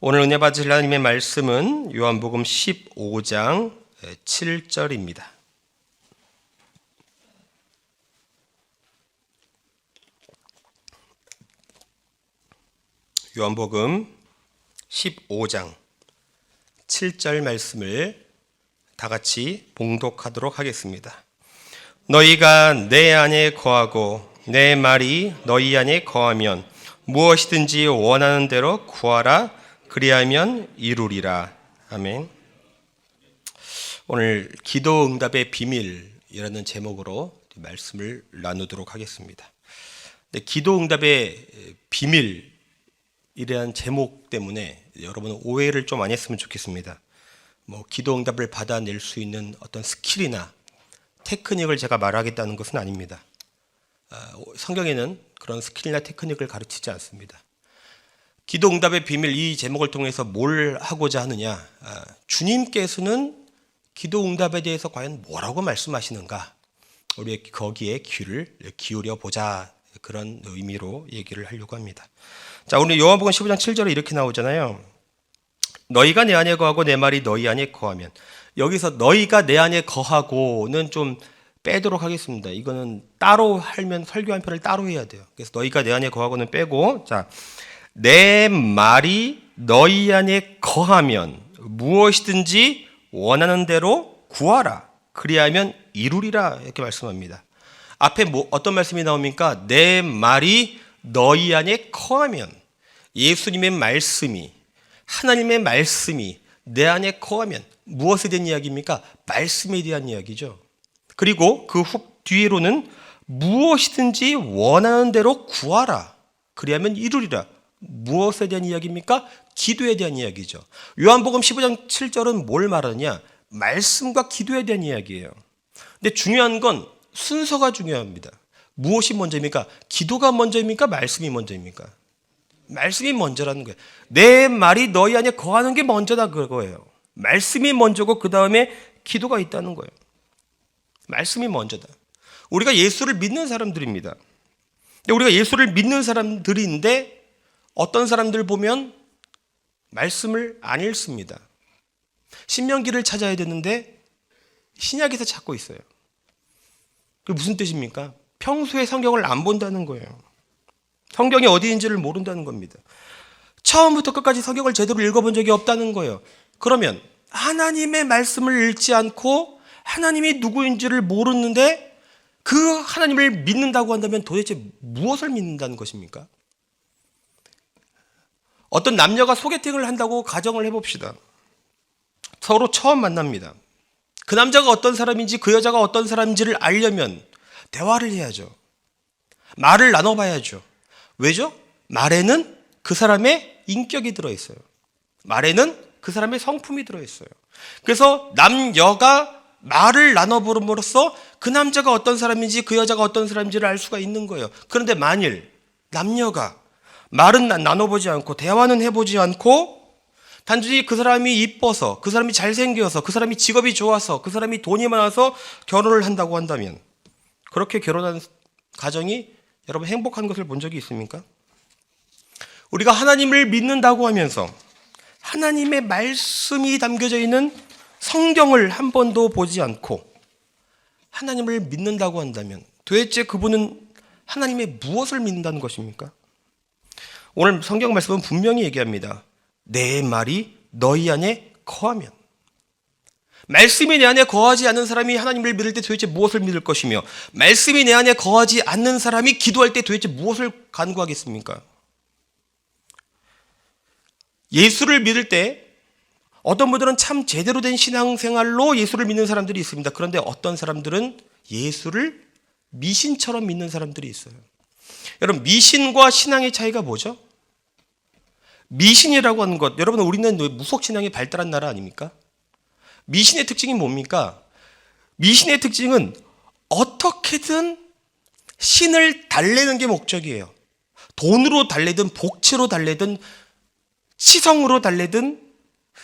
오늘 은혜 받으실 하나님의 말씀은 요한복음 15장 7절입니다. 요한복음 15장 7절 말씀을 다 같이 봉독하도록 하겠습니다. 너희가 내 안에 거하고 내 말이 너희 안에 거하면 무엇이든지 원하는 대로 구하라. 그리하면 이루리라. 아멘. 오늘 기도 응답의 비밀이라는 제목으로 말씀을 나누도록 하겠습니다. 기도 응답의 비밀이라는 제목 때문에 여러분 오해를 좀 안 했으면 좋겠습니다. 기도 응답을 받아낼 수 있는 어떤 스킬이나 테크닉을 제가 말하겠다는 것은 아닙니다. 성경에는 그런 스킬이나 테크닉을 가르치지 않습니다. 기도 응답의 비밀, 이 제목을 통해서 뭘 하고자 하느냐? 주님께서는 기도 응답에 대해서 과연 뭐라고 말씀하시는가? 우리 거기에 귀를 기울여 보자, 그런 의미로 얘기를 하려고 합니다. 자, 오늘 요한복음 15장 7절에 이렇게 나오잖아요. 너희가 내 안에 거하고 내 말이 너희 안에 거하면. 여기서 너희가 내 안에 거하고는 좀 빼도록 하겠습니다. 이거는 따로 하면 설교 한 편을 따로 해야 돼요. 그래서 너희가 내 안에 거하고는 빼고, 자, 내 말이 너희 안에 거하면 무엇이든지 원하는 대로 구하라. 그리하면 이루리라. 이렇게 말씀합니다. 앞에 어떤 말씀이 나옵니까? 내 말이 너희 안에 거하면, 예수님의 말씀이, 하나님의 말씀이 내 안에 거하면 무엇에 대한 이야기입니까? 말씀에 대한 이야기죠. 그리고 그 뒤로는 무엇이든지 원하는 대로 구하라. 그리하면 이루리라. 무엇에 대한 이야기입니까? 기도에 대한 이야기죠. 요한복음 15장 7절은 뭘 말하느냐? 말씀과 기도에 대한 이야기예요. 근데 중요한 건 순서가 중요합니다. 무엇이 먼저입니까? 기도가 먼저입니까? 말씀이 먼저입니까? 말씀이 먼저라는 거예요. 내 말이 너희 안에 거하는 게 먼저다, 그거예요. 말씀이 먼저고 그 다음에 기도가 있다는 거예요. 말씀이 먼저다. 우리가 예수를 믿는 사람들입니다. 근데 우리가 예수를 믿는 사람들인데 어떤 사람들 보면 말씀을 안 읽습니다. 신명기를 찾아야 되는데 신약에서 찾고 있어요. 그게 무슨 뜻입니까? 평소에 성경을 안 본다는 거예요. 성경이 어디인지를 모른다는 겁니다. 처음부터 끝까지 성경을 제대로 읽어본 적이 없다는 거예요. 그러면 하나님의 말씀을 읽지 않고 하나님이 누구인지를 모르는데 그 하나님을 믿는다고 한다면 도대체 무엇을 믿는다는 것입니까? 어떤 남녀가 소개팅을 한다고 가정을 해봅시다. 서로 처음 만납니다. 그 남자가 어떤 사람인지 그 여자가 어떤 사람인지를 알려면 대화를 해야죠. 말을 나눠봐야죠. 왜죠? 말에는 그 사람의 인격이 들어있어요. 말에는 그 사람의 성품이 들어있어요. 그래서 남녀가 말을 나눠보름으로써 그 남자가 어떤 사람인지 그 여자가 어떤 사람인지를 알 수가 있는 거예요. 그런데 만일 남녀가 말은 나눠보지 않고 대화는 해보지 않고 단순히 그 사람이 이뻐서, 그 사람이 잘생겨서, 그 사람이 직업이 좋아서, 그 사람이 돈이 많아서 결혼을 한다고 한다면 그렇게 결혼한 가정이 여러분 행복한 것을 본 적이 있습니까? 우리가 하나님을 믿는다고 하면서 하나님의 말씀이 담겨져 있는 성경을 한 번도 보지 않고 하나님을 믿는다고 한다면 도대체 그분은 하나님의 무엇을 믿는다는 것입니까? 오늘 성경 말씀은 분명히 얘기합니다. 내 말이 너희 안에 거하면. 말씀이 내 안에 거하지 않는 사람이 하나님을 믿을 때 도대체 무엇을 믿을 것이며 말씀이 내 안에 거하지 않는 사람이 기도할 때 도대체 무엇을 간구하겠습니까? 예수를 믿을 때 어떤 분들은 참 제대로 된 신앙생활로 예수를 믿는 사람들이 있습니다. 그런데 어떤 사람들은 예수를 미신처럼 믿는 사람들이 있어요. 여러분, 미신과 신앙의 차이가 뭐죠? 미신이라고 하는 것, 여러분 우리는 무속신앙이 발달한 나라 아닙니까? 미신의 특징이 뭡니까? 미신의 특징은 어떻게든 신을 달래는 게 목적이에요. 돈으로 달래든 복채로 달래든 치성으로 달래든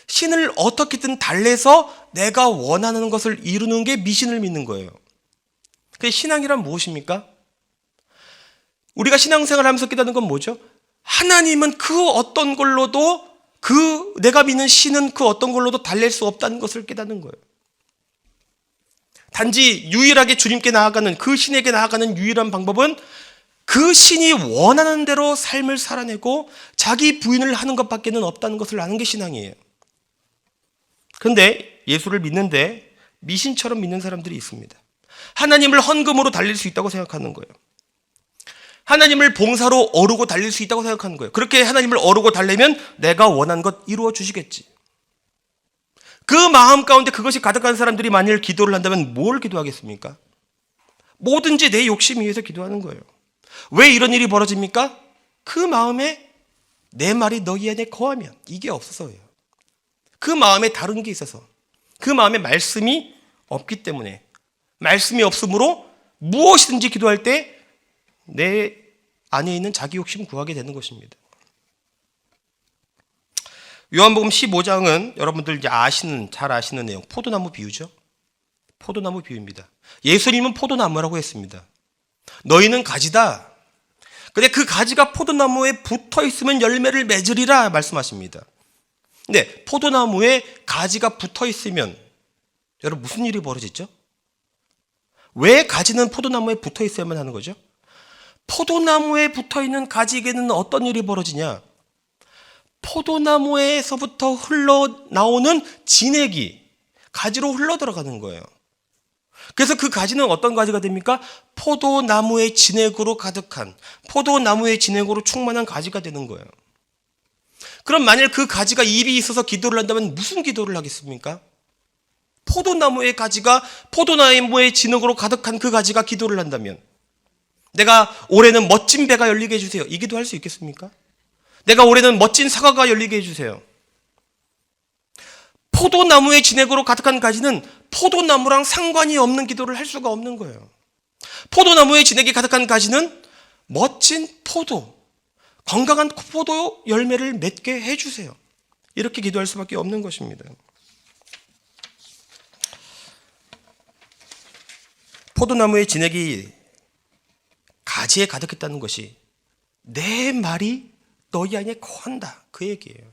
신을 어떻게든 달래서 내가 원하는 것을 이루는 게 미신을 믿는 거예요. 그 신앙이란 무엇입니까? 우리가 신앙생활을 하면서 깨닫는 건 뭐죠? 하나님은 그 어떤 걸로도 내가 믿는 신은 그 어떤 걸로도 달랠 수 없다는 것을 깨닫는 거예요. 단지 유일하게 주님께 나아가는, 그 신에게 나아가는 유일한 방법은 그 신이 원하는 대로 삶을 살아내고 자기 부인을 하는 것밖에는 없다는 것을 아는 게 신앙이에요. 그런데 예수를 믿는데 미신처럼 믿는 사람들이 있습니다. 하나님을 헌금으로 달릴 수 있다고 생각하는 거예요. 하나님을 봉사로 어르고 달릴 수 있다고 생각하는 거예요. 그렇게 하나님을 어르고 달래면 내가 원한 것 이루어 주시겠지. 그 마음 가운데 그것이 가득한 사람들이 만일 기도를 한다면 뭘 기도하겠습니까? 뭐든지 내 욕심 위해서 기도하는 거예요. 왜 이런 일이 벌어집니까? 그 마음에 내 말이 너희 안에 거하면, 이게 없어서예요. 그 마음에 다른 게 있어서, 그 마음에 말씀이 없기 때문에, 말씀이 없으므로 무엇이든지 기도할 때 내 안에 있는 자기 욕심 구하게 되는 것입니다. 요한복음 15장은 여러분들 이제 잘 아시는 내용, 포도나무 비유죠. 포도나무 비유입니다. 예수님은 포도나무라고 했습니다. 너희는 가지다. 근데 그 가지가 포도나무에 붙어 있으면 열매를 맺으리라 말씀하십니다. 근데 포도나무에 가지가 붙어 있으면 여러분 무슨 일이 벌어지죠? 왜 가지는 포도나무에 붙어 있어야만 하는 거죠? 포도나무에 붙어 있는 가지에게는 어떤 일이 벌어지냐? 포도나무에서부터 흘러나오는 진액이 가지로 흘러들어가는 거예요. 그래서 그 가지는 어떤 가지가 됩니까? 포도나무의 진액으로 가득한, 포도나무의 진액으로 충만한 가지가 되는 거예요. 그럼 만일 그 가지가 입이 있어서 기도를 한다면 무슨 기도를 하겠습니까? 포도나무의 가지가, 포도나무의 진액으로 가득한 그 가지가 기도를 한다면, 내가 올해는 멋진 배가 열리게 해주세요, 이 기도 할 수 있겠습니까? 내가 올해는 멋진 사과가 열리게 해주세요. 포도나무의 진액으로 가득한 가지는 포도나무랑 상관이 없는 기도를 할 수가 없는 거예요. 포도나무의 진액이 가득한 가지는 멋진 포도, 건강한 포도 열매를 맺게 해주세요, 이렇게 기도할 수밖에 없는 것입니다. 포도나무의 진액이 가지에 가득했다는 것이 내 말이 너희 안에 거한다, 그 얘기예요.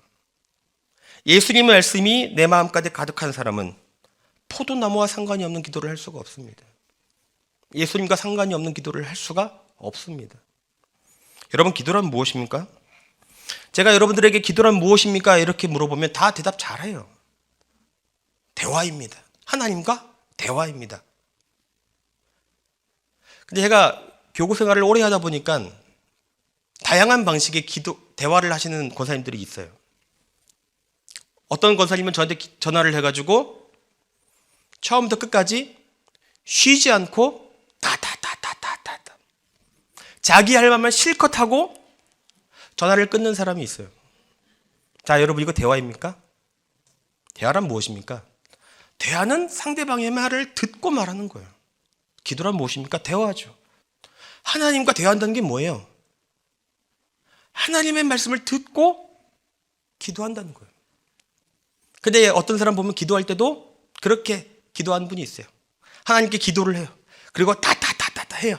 예수님의 말씀이 내 마음까지 가득한 사람은 포도나무와 상관이 없는 기도를 할 수가 없습니다. 예수님과 상관이 없는 기도를 할 수가 없습니다. 여러분, 기도란 무엇입니까? 제가 여러분들에게 기도란 무엇입니까? 이렇게 물어보면 다 대답 잘해요. 대화입니다. 하나님과 대화입니다. 근데 제가 교구 생활을 오래 하다 보니까 다양한 방식의 대화를 하시는 권사님들이 있어요. 어떤 권사님은 저한테 전화를 해가지고 처음부터 끝까지 쉬지 않고 다다다다다다 자기 할 말만 실컷 하고 전화를 끊는 사람이 있어요. 자, 여러분, 이거 대화입니까? 대화란 무엇입니까? 대화는 상대방의 말을 듣고 말하는 거예요. 기도란 무엇입니까? 대화죠. 하나님과 대화한다는 게 뭐예요? 하나님의 말씀을 듣고 기도한다는 거예요. 근데 어떤 사람 보면 기도할 때도 그렇게 기도하는 분이 있어요. 하나님께 기도를 해요. 그리고 다다다다다 해요.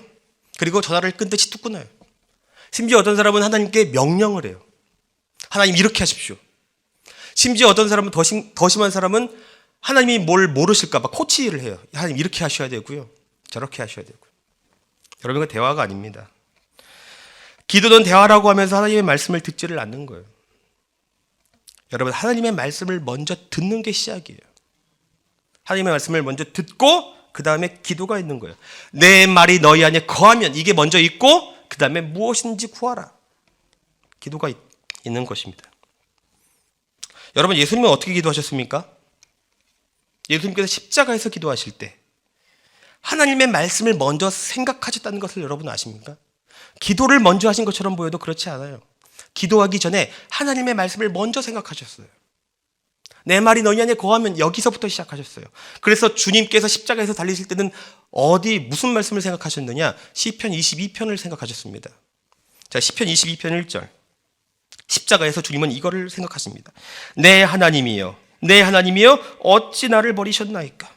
그리고 전화를 끊듯이 뚝 끊어요. 심지어 어떤 사람은 하나님께 명령을 해요. 하나님 이렇게 하십시오. 심지어 어떤 사람은 더 심한 사람은 하나님이 뭘 모르실까 봐 코치를 해요. 하나님 이렇게 하셔야 되고요, 저렇게 하셔야 되고요. 여러분, 이거 대화가 아닙니다. 기도는 대화라고 하면서 하나님의 말씀을 듣지를 않는 거예요. 여러분, 하나님의 말씀을 먼저 듣는 게 시작이에요. 하나님의 말씀을 먼저 듣고 그 다음에 기도가 있는 거예요. 내 말이 너희 안에 거하면, 이게 먼저 있고 그 다음에 무엇인지 구하라, 기도가 있는 것입니다. 여러분, 예수님은 어떻게 기도하셨습니까? 예수님께서 십자가에서 기도하실 때 하나님의 말씀을 먼저 생각하셨다는 것을 여러분 아십니까? 기도를 먼저 하신 것처럼 보여도 그렇지 않아요. 기도하기 전에 하나님의 말씀을 먼저 생각하셨어요. 내 말이 너희 안에 거하면, 여기서부터 시작하셨어요. 그래서 주님께서 십자가에서 달리실 때는 무슨 말씀을 생각하셨느냐? 시편 22편을 생각하셨습니다. 자, 시편 22편 1절. 십자가에서 주님은 이거를 생각하십니다. 내 하나님이여, 내 하나님이여, 어찌 나를 버리셨나이까?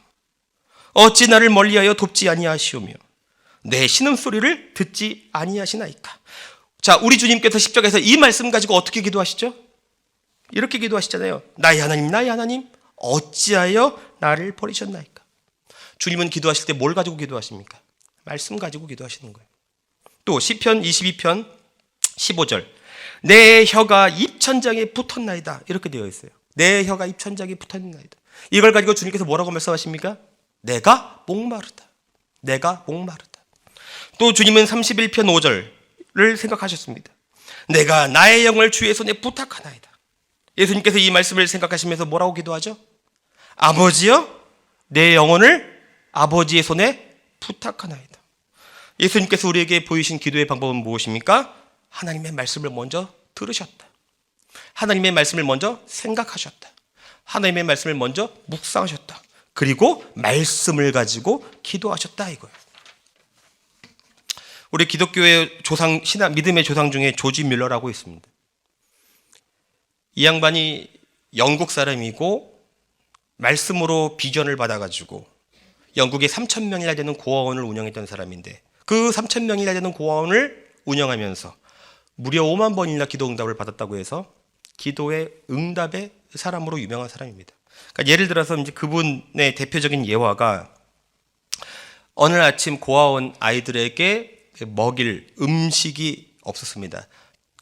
어찌 나를 멀리하여 돕지 아니하시오며 내 신음소리를 듣지 아니하시나이까? 자, 우리 주님께서 십자가에서 이 말씀 가지고 어떻게 기도하시죠? 이렇게 기도하시잖아요. 나의 하나님, 어찌하여 나를 버리셨나이까? 주님은 기도하실 때 뭘 가지고 기도하십니까? 말씀 가지고 기도하시는 거예요. 또 시편 22편 15절, 내 혀가 입천장에 붙었나이다, 이렇게 되어 있어요. 내 혀가 입천장에 붙었나이다. 이걸 가지고 주님께서 뭐라고 말씀하십니까? 내가 목마르다. 내가 목마르다. 또 주님은 31편 5절을 생각하셨습니다. 내가 나의 영을 주의 손에 부탁하나이다. 예수님께서 이 말씀을 생각하시면서 뭐라고 기도하죠? 아버지여, 내 영혼을 아버지의 손에 부탁하나이다. 예수님께서 우리에게 보이신 기도의 방법은 무엇입니까? 하나님의 말씀을 먼저 들으셨다. 하나님의 말씀을 먼저 생각하셨다. 하나님의 말씀을 먼저 묵상하셨다. 그리고 말씀을 가지고 기도하셨다, 이거예요. 우리 기독교의 조상, 신앙, 믿음의 조상 중에 조지 뮬러라고 있습니다. 이 양반이 영국 사람이고 말씀으로 비전을 받아가지고 영국에 3,000명이나 되는 고아원을 운영했던 사람인데, 그 3,000명이나 되는 고아원을 운영하면서 무려 5만 번이나 기도 응답을 받았다고 해서 기도의 응답의 사람으로 유명한 사람입니다. 그러니까 예를 들어서 이제 그분의 대표적인 예화가, 어느 아침 고아원 아이들에게 먹일 음식이 없었습니다.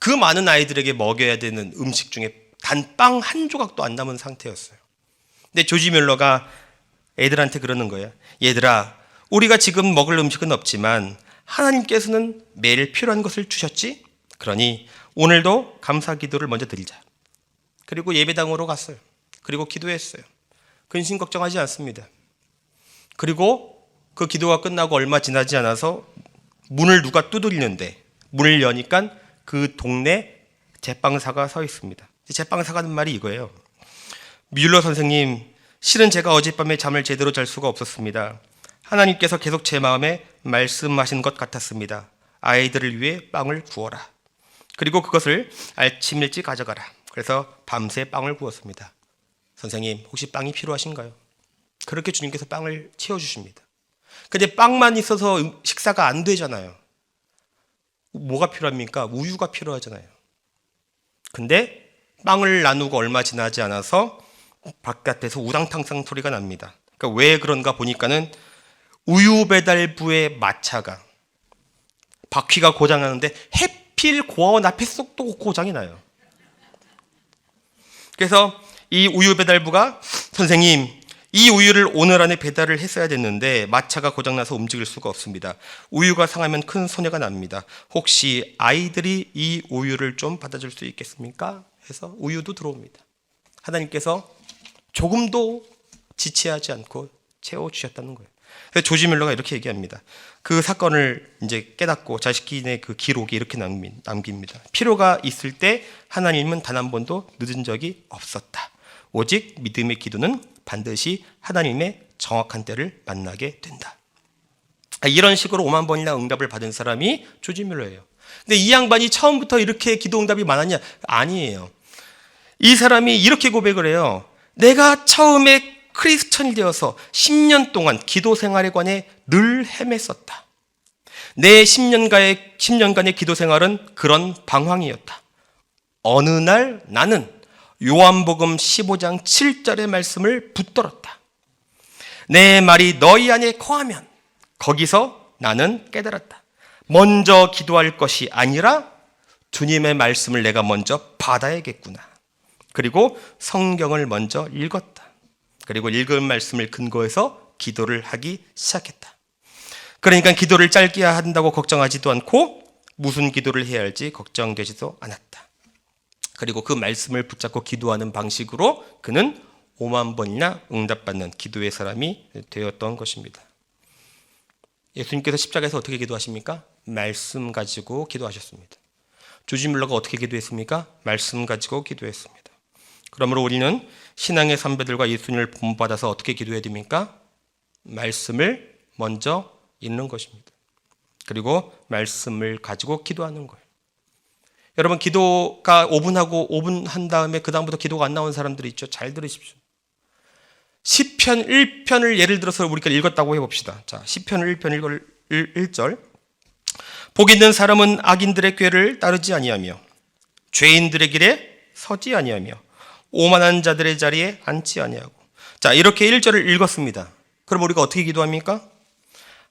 그 많은 아이들에게 먹여야 되는 음식 중에 단 빵 한 조각도 안 남은 상태였어요. 근데 조지 뮬러가 애들한테 그러는 거예요. 얘들아, 우리가 지금 먹을 음식은 없지만 하나님께서는 매일 필요한 것을 주셨지? 그러니 오늘도 감사 기도를 먼저 드리자. 그리고 예배당으로 갔어요. 그리고 기도했어요. 근심 걱정하지 않습니다. 그리고 그 기도가 끝나고 얼마 지나지 않아서 문을 누가 두드리는데, 문을 여니까 그 동네 제빵사가 서 있습니다. 제빵사가 하는 말이 이거예요. 뮬러 선생님, 실은 제가 어젯밤에 잠을 제대로 잘 수가 없었습니다. 하나님께서 계속 제 마음에 말씀하신 것 같았습니다. 아이들을 위해 빵을 구워라. 그리고 그것을 아침 일찍 가져가라. 그래서 밤새 빵을 구웠습니다. 선생님, 혹시 빵이 필요하신가요? 그렇게 주님께서 빵을 채워주십니다. 근데 빵만 있어서 식사가 안 되잖아요. 뭐가 필요합니까? 우유가 필요하잖아요. 근데 빵을 나누고 얼마 지나지 않아서 바깥에서 우당탕상 소리가 납니다. 그러니까 왜 그런가 보니까는 우유 배달부의 마차가 바퀴가 고장나는데 해필 고아원 앞에 쏙 또 고장이 나요. 그래서 이 우유 배달부가, 선생님, 이 우유를 오늘 안에 배달을 했어야 됐는데 마차가 고장나서 움직일 수가 없습니다. 우유가 상하면 큰 손해가 납니다. 혹시 아이들이 이 우유를 좀 받아줄 수 있겠습니까? 해서 우유도 들어옵니다. 하나님께서 조금도 지체하지 않고 채워주셨다는 거예요. 그래서 조지 뮬러가 이렇게 얘기합니다. 그 사건을 이제 깨닫고 자신의 그 기록이 이렇게 남깁니다. 필요가 있을 때 하나님은 단 한 번도 늦은 적이 없었다. 오직 믿음의 기도는 반드시 하나님의 정확한 때를 만나게 된다. 이런 식으로 5만 번이나 응답을 받은 사람이 조지 뮬러예요. 근데 이 양반이 처음부터 이렇게 기도 응답이 많았냐? 아니에요. 이 사람이 이렇게 고백을 해요. 내가 처음에 크리스천이 되어서 10년 동안 기도 생활에 관해 늘 헤맸었다. 내 10년간의 기도 생활은 그런 방황이었다. 어느 날 나는 요한복음 15장 7절의 말씀을 붙들었다. 내 말이 너희 안에 거하면 거기서 나는 깨달았다. 먼저 기도할 것이 아니라 주님의 말씀을 내가 먼저 받아야겠구나. 그리고 성경을 먼저 읽었다. 그리고 읽은 말씀을 근거해서 기도를 하기 시작했다. 그러니까 기도를 짧게 한다고 걱정하지도 않고 무슨 기도를 해야 할지 걱정되지도 않았다. 그리고 그 말씀을 붙잡고 기도하는 방식으로 그는 5만 번이나 응답받는 기도의 사람이 되었던 것입니다. 예수님께서 십자가에서 어떻게 기도하십니까? 말씀 가지고 기도하셨습니다. 조지 뮬러가 어떻게 기도했습니까? 말씀 가지고 기도했습니다. 그러므로 우리는 신앙의 선배들과 예수님을 본받아서 어떻게 기도해야 됩니까? 말씀을 먼저 읽는 것입니다. 그리고 말씀을 가지고 기도하는 거예요. 여러분, 기도가 5분 한 다음에 그 다음부터 기도가 안 나온 사람들이 있죠. 잘 들으십시오. 시편 1편을 예를 들어서 우리가 읽었다고 해봅시다. 자, 시편 1편 1절. 복 있는 사람은 악인들의 꾀를 따르지 아니하며 죄인들의 길에 서지 아니하며 오만한 자들의 자리에 앉지 아니하고. 자, 이렇게 1절을 읽었습니다. 그럼 우리가 어떻게 기도합니까?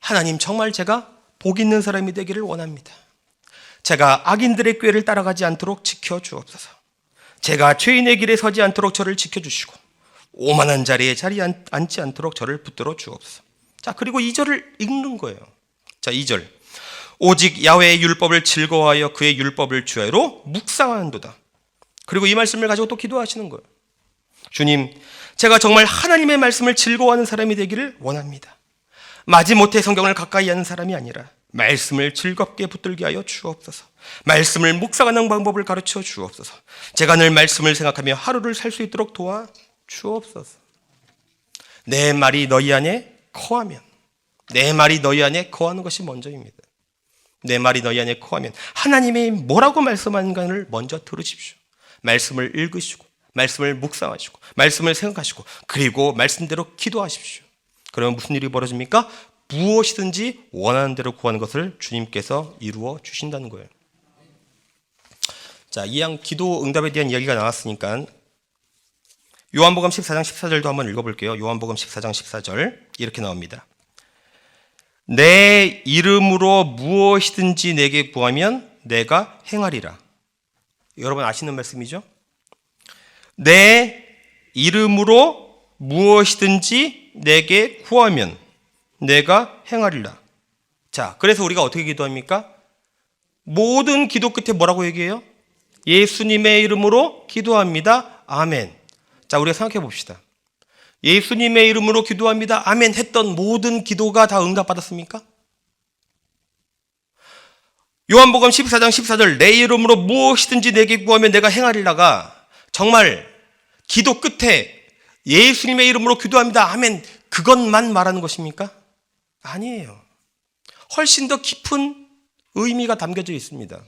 하나님, 정말 제가 복 있는 사람이 되기를 원합니다. 제가 악인들의 꾀를 따라가지 않도록 지켜주옵소서. 제가 죄인의 길에 서지 않도록 저를 지켜주시고 오만한 자리에 앉지 않도록 저를 붙들어 주옵소서. 자, 그리고 2절을 읽는 거예요. 자, 2절. 오직 야훼의 율법을 즐거워하여 그의 율법을 주야로 묵상하는도다. 그리고 이 말씀을 가지고 또 기도하시는 거예요. 주님, 제가 정말 하나님의 말씀을 즐거워하는 사람이 되기를 원합니다. 마지못해 성경을 가까이 하는 사람이 아니라 말씀을 즐겁게 붙들게 하여 주옵소서. 말씀을 묵상하는 방법을 가르쳐 주옵소서. 제가 늘 말씀을 생각하며 하루를 살 수 있도록 도와 주옵소서. 내 말이 너희 안에 거하면, 내 말이 너희 안에 거하는 것이 먼저입니다. 내 말이 너희 안에 거하면 하나님이 뭐라고 말씀하는가를 먼저 들으십시오. 말씀을 읽으시고 말씀을 묵상하시고 말씀을 생각하시고 그리고 말씀대로 기도하십시오. 그러면 무슨 일이 벌어집니까? 무엇이든지 원하는 대로 구하는 것을 주님께서 이루어 주신다는 거예요. 자, 이양 기도 응답에 대한 이야기가 나왔으니까 요한복음 14장 14절도 한번 읽어볼게요. 요한복음 14장 14절 이렇게 나옵니다. 내 이름으로 무엇이든지 내게 구하면 내가 행하리라. 여러분 아시는 말씀이죠? 내 이름으로 무엇이든지 내게 구하면 내가 행하리라. 자, 그래서 우리가 어떻게 기도합니까? 모든 기도 끝에 뭐라고 얘기해요? 예수님의 이름으로 기도합니다. 아멘. 자, 우리가 생각해 봅시다. 예수님의 이름으로 기도합니다. 아멘 했던 모든 기도가 다 응답받았습니까? 요한복음 14장 14절 내 이름으로 무엇이든지 내게 구하면 내가 행하리라가 정말 기도 끝에 예수님의 이름으로 기도합니다. 아멘 그것만 말하는 것입니까? 아니에요. 훨씬 더 깊은 의미가 담겨져 있습니다.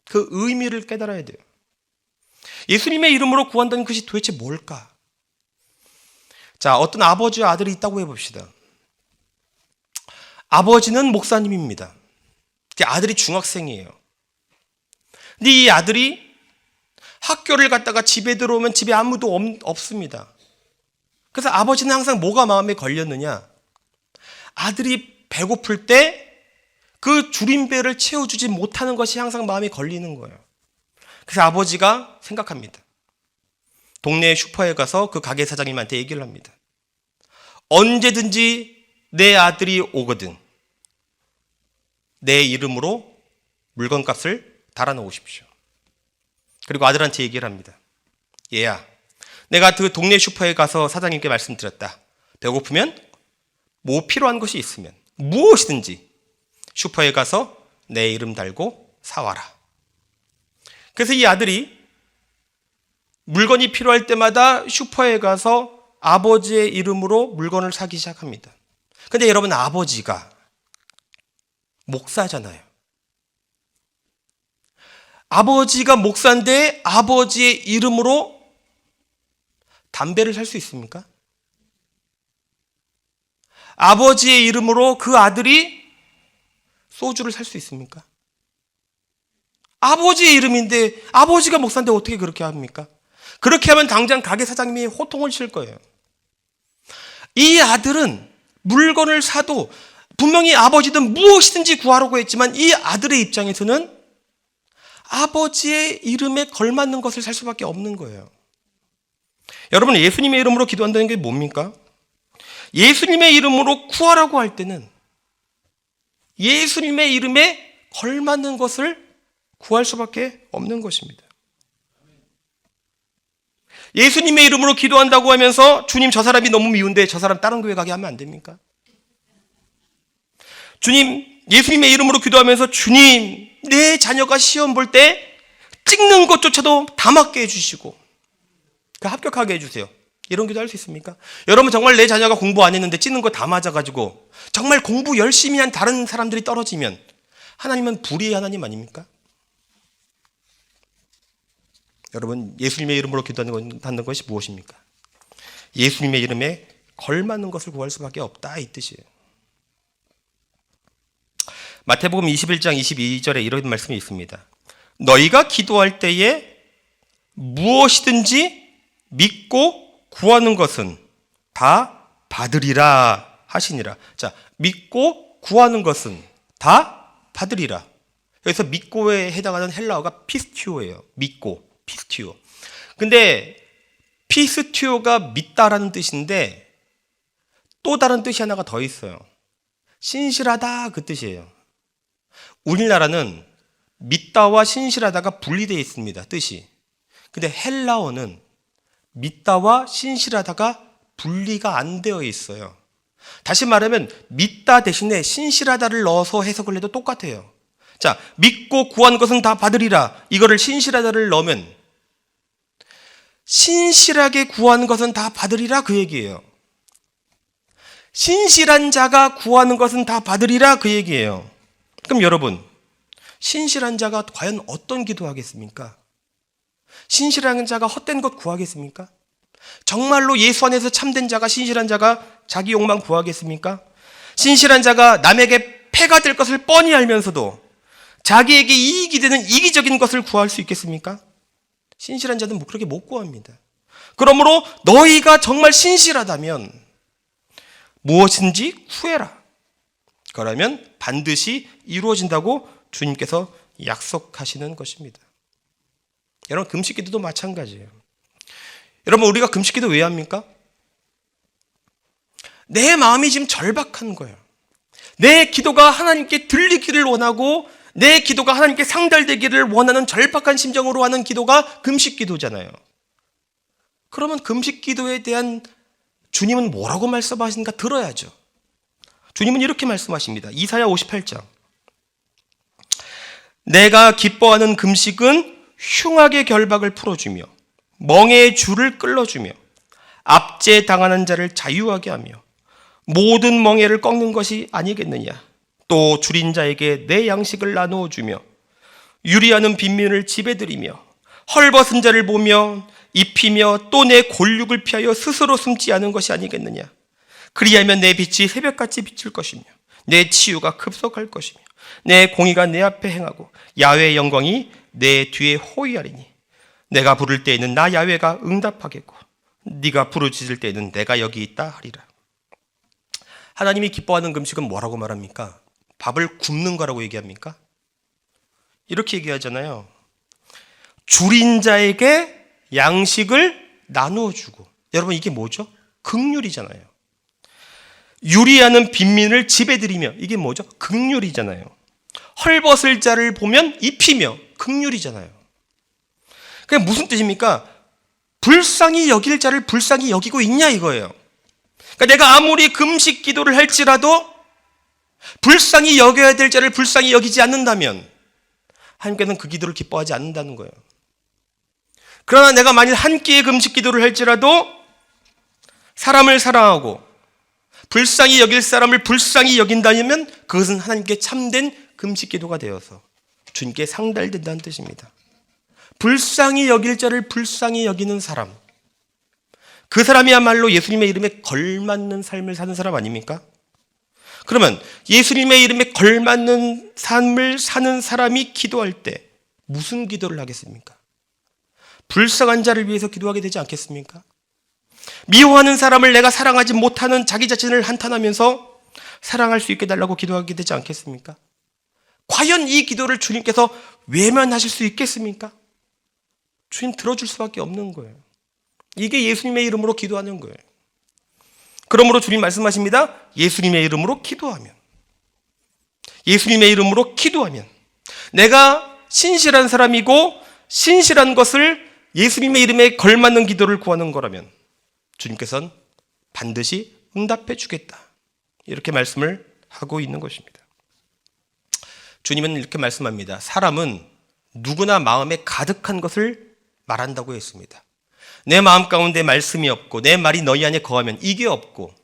그 의미를 깨달아야 돼요. 예수님의 이름으로 구한다는 것이 도대체 뭘까? 자, 어떤 아버지와 아들이 있다고 해봅시다. 아버지는 목사님입니다. 아들이 중학생이에요. 근데 이 아들이 학교를 갔다가 집에 들어오면 집에 아무도 없습니다. 그래서 아버지는 항상 뭐가 마음에 걸렸느냐? 아들이 배고플 때 그 줄임배를 채워주지 못하는 것이 항상 마음에 걸리는 거예요. 그래서 아버지가 생각합니다. 동네 슈퍼에 가서 그 가게 사장님한테 얘기를 합니다. 언제든지 내 아들이 오거든 내 이름으로 물건값을 달아놓으십시오. 그리고 아들한테 얘기를 합니다. 얘야, 내가 그 동네 슈퍼에 가서 사장님께 말씀드렸다. 배고프면 뭐 필요한 것이 있으면 무엇이든지 슈퍼에 가서 내 이름 달고 사와라. 그래서 이 아들이 물건이 필요할 때마다 슈퍼에 가서 아버지의 이름으로 물건을 사기 시작합니다. 근데 여러분, 아버지가 목사잖아요. 아버지가 목사인데 아버지의 이름으로 담배를 살 수 있습니까? 아버지의 이름으로 그 아들이 소주를 살 수 있습니까? 아버지의 이름인데 아버지가 목사인데 어떻게 그렇게 합니까? 그렇게 하면 당장 가게 사장님이 호통을 칠 거예요. 이 아들은 물건을 사도 분명히 아버지든 무엇이든지 구하라고 했지만 이 아들의 입장에서는 아버지의 이름에 걸맞는 것을 살 수밖에 없는 거예요. 여러분, 예수님의 이름으로 기도한다는 게 뭡니까? 예수님의 이름으로 구하라고 할 때는 예수님의 이름에 걸맞는 것을 구할 수밖에 없는 것입니다. 예수님의 이름으로 기도한다고 하면서 주님 저 사람이 너무 미운데 저 사람 다른 교회 가게 하면 안 됩니까? 주님, 예수님의 이름으로 기도하면서 주님, 내 자녀가 시험 볼 때 찍는 것조차도 다 맞게 해주시고 합격하게 해주세요. 이런 기도 할 수 있습니까? 여러분, 정말 내 자녀가 공부 안 했는데 찍는 거 다 맞아가지고 정말 공부 열심히 한 다른 사람들이 떨어지면 하나님은 불의의 하나님 아닙니까? 여러분, 예수님의 이름으로 기도하는 것이 무엇입니까? 예수님의 이름에 걸맞는 것을 구할 수밖에 없다, 이 뜻이에요. 마태복음 21장 22절에 이런 말씀이 있습니다. 너희가 기도할 때에 무엇이든지 믿고 구하는 것은 다 받으리라 하시니라. 자, 믿고 구하는 것은 다 받으리라. 여기서 믿고에 해당하는 헬라어가 피스티오예요. 믿고, 피스티오. 근데 피스티오가 믿다라는 뜻인데 또 다른 뜻이 하나가 더 있어요. 신실하다 그 뜻이에요. 우리나라는 믿다와 신실하다가 분리되어 있습니다. 뜻이. 근데 헬라어는 믿다와 신실하다가 분리가 안 되어 있어요. 다시 말하면 믿다 대신에 신실하다를 넣어서 해석을 해도 똑같아요. 자, 믿고 구한 것은 다 받으리라. 이거를 신실하다를 넣으면 신실하게 구한 것은 다 받으리라 그 얘기예요. 신실한 자가 구하는 것은 다 받으리라 그 얘기예요. 그럼 여러분, 신실한 자가 과연 어떤 기도하겠습니까? 신실한 자가 헛된 것 구하겠습니까? 정말로 예수 안에서 참된 자가, 신실한 자가 자기 욕망 구하겠습니까? 신실한 자가 남에게 폐가 될 것을 뻔히 알면서도 자기에게 이익이 되는 이기적인 것을 구할 수 있겠습니까? 신실한 자는 그렇게 못 구합니다. 그러므로 너희가 정말 신실하다면 무엇인지 구해라. 그러면 반드시 이루어진다고 주님께서 약속하시는 것입니다. 여러분, 금식기도도 마찬가지예요. 여러분, 우리가 금식기도 왜 합니까? 내 마음이 지금 절박한 거예요. 내 기도가 하나님께 들리기를 원하고 내 기도가 하나님께 상달되기를 원하는 절박한 심정으로 하는 기도가 금식기도잖아요. 그러면 금식기도에 대한 주님은 뭐라고 말씀하시는가 들어야죠. 주님은 이렇게 말씀하십니다. 이사야 58장. 내가 기뻐하는 금식은 흉악의 결박을 풀어주며 멍에의 줄을 끌어주며 압제 당하는 자를 자유하게 하며 모든 멍에를 꺾는 것이 아니겠느냐. 또 줄인 자에게 내 양식을 나누어 주며 유리하는 빈민을 집에 들이며 헐벗은 자를 보며 입히며 또 내 골육을 피하여 스스로 숨지 않은 것이 아니겠느냐. 그리하면 내 빛이 새벽같이 비칠 것이며 내 치유가 급속할 것이며 내 공의가 내 앞에 행하고 야훼의 영광이 내 뒤에 호위하리니 내가 부를 때에는 나 야훼가 응답하겠고 네가 부르짖을 때에는 내가 여기 있다 하리라. 하나님이 기뻐하는 금식은 뭐라고 말합니까? 밥을 굶는 거라고 얘기합니까? 이렇게 얘기하잖아요. 줄인 자에게 양식을 나누어 주고. 여러분, 이게 뭐죠? 긍휼이잖아요. 유리하는 빈민을 집에 들이며. 이게 뭐죠? 긍휼이잖아요. 헐벗을 자를 보면 입히며. 긍휼이잖아요. 그게 무슨 뜻입니까? 불쌍히 여길 자를 불쌍히 여기고 있냐 이거예요. 그러니까 내가 아무리 금식 기도를 할지라도 불쌍히 여겨야 될 자를 불쌍히 여기지 않는다면 하나님께서는 그 기도를 기뻐하지 않는다는 거예요. 그러나 내가 만일 한 끼의 금식 기도를 할지라도 사람을 사랑하고 불쌍히 여길 사람을 불쌍히 여긴다면 그것은 하나님께 참된 금식 기도가 되어서 주님께 상달된다는 뜻입니다. 불쌍히 여길 자를 불쌍히 여기는 사람, 그 사람이야말로 예수님의 이름에 걸맞는 삶을 사는 사람 아닙니까? 그러면 예수님의 이름에 걸맞는 삶을 사는 사람이 기도할 때 무슨 기도를 하겠습니까? 불쌍한 자를 위해서 기도하게 되지 않겠습니까? 미워하는 사람을 내가 사랑하지 못하는 자기 자신을 한탄하면서 사랑할 수 있게 달라고 기도하게 되지 않겠습니까? 과연 이 기도를 주님께서 외면하실 수 있겠습니까? 주님 들어줄 수밖에 없는 거예요. 이게 예수님의 이름으로 기도하는 거예요. 그러므로 주님 말씀하십니다. 예수님의 이름으로 기도하면, 예수님의 이름으로 기도하면 내가 신실한 사람이고 신실한 것을 예수님의 이름에 걸맞는 기도를 구하는 거라면 주님께서는 반드시 응답해 주겠다. 이렇게 말씀을 하고 있는 것입니다. 주님은 이렇게 말씀합니다. 사람은 누구나 마음에 가득한 것을 말한다고 했습니다. 내 마음 가운데 말씀이 없고 내 말이 너희 안에 거하면 이게 없고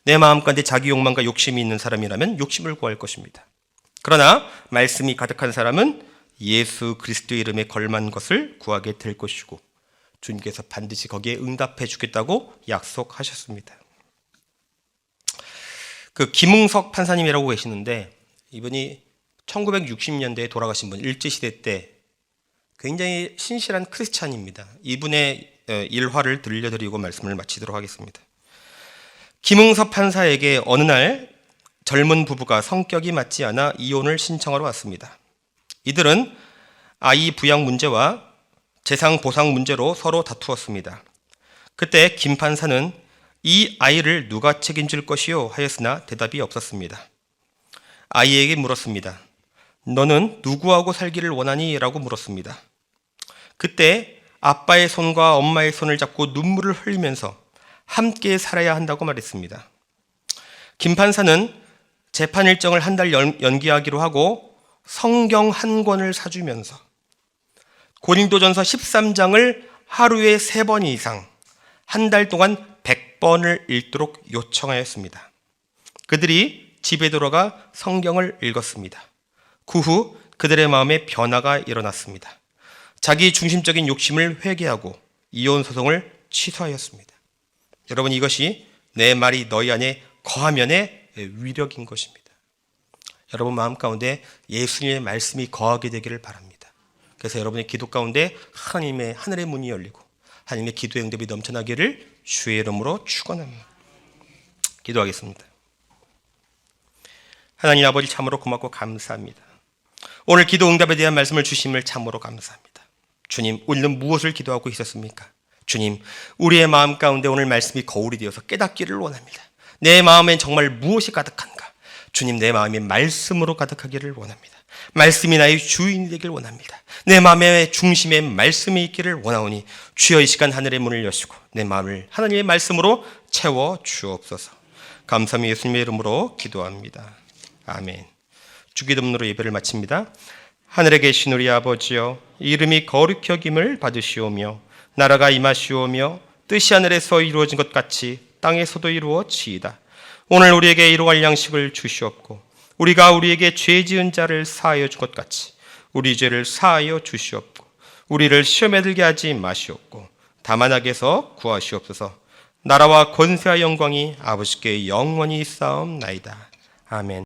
내 마음 가운데 자기 욕망과 욕심이 있는 사람이라면 욕심을 구할 것입니다. 그러나 말씀이 가득한 사람은 예수 그리스도의 이름에 걸맞는 것을 구하게 될 것이고 주님께서 반드시 거기에 응답해 주겠다고 약속하셨습니다. 그 김웅석 판사님이라고 계시는데 이분이 1960년대에 돌아가신 분, 일제시대 때 굉장히 신실한 크리스찬입니다. 이분의 일화를 들려드리고 말씀을 마치도록 하겠습니다. 김응섭 판사에게 어느 날 젊은 부부가 성격이 맞지 않아 이혼을 신청하러 왔습니다. 이들은 아이 부양 문제와 재산 보상 문제로 서로 다투었습니다. 그때 김 판사는 이 아이를 누가 책임질 것이요 하였으나 대답이 없었습니다. 아이에게 물었습니다. 너는 누구하고 살기를 원하니? 라고 물었습니다. 그때 아빠의 손과 엄마의 손을 잡고 눈물을 흘리면서 함께 살아야 한다고 말했습니다. 김 판사는 재판 일정을 한 달 연기하기로 하고 성경 한 권을 사주면서 고린도전서 13장을 하루에 3번 이상 한 달 동안 100번을 읽도록 요청하였습니다. 그들이 집에 돌아가 성경을 읽었습니다. 그 후 그들의 마음에 변화가 일어났습니다. 자기 중심적인 욕심을 회개하고 이혼 소송을 취소하였습니다. 여러분, 이것이 내 말이 너희 안에 거하면의 위력인 것입니다. 여러분 마음 가운데 예수님의 말씀이 거하게 되기를 바랍니다. 그래서 여러분의 기도 가운데 하나님의 하늘의 문이 열리고 하나님의 기도의 응답이 넘쳐나기를 주의 이름으로 축원합니다. 기도하겠습니다. 하나님 아버지, 참으로 고맙고 감사합니다. 오늘 기도 응답에 대한 말씀을 주심을 참으로 감사합니다. 주님, 우리는 무엇을 기도하고 있었습니까? 주님, 우리의 마음 가운데 오늘 말씀이 거울이 되어서 깨닫기를 원합니다. 내 마음엔 정말 무엇이 가득한가? 주님, 내 마음이 말씀으로 가득하기를 원합니다. 말씀이 나의 주인이 되길 원합니다. 내 마음의 중심에 말씀이 있기를 원하오니 주여 이 시간 하늘의 문을 여시고 내 마음을 하나님의 말씀으로 채워 주옵소서. 감사함이 예수님의 이름으로 기도합니다. 아멘. 주기도문으로 예배를 마칩니다. 하늘에 계신 우리 아버지여, 이름이 거룩히 여김을 받으시오며 나라가 임하시오며 뜻이 하늘에서 이루어진 것 같이 땅에서도 이루어지이다. 오늘 우리에게 일용할 양식을 주시옵고 우리가 우리에게 죄 지은 자를 사하여 준 것 같이 우리 죄를 사하여 주시옵고 우리를 시험에 들게 하지 마시옵고 다만 악에서 구하시옵소서. 나라와 권세와 영광이 아버지께 영원히 있사옵나이다. 아멘.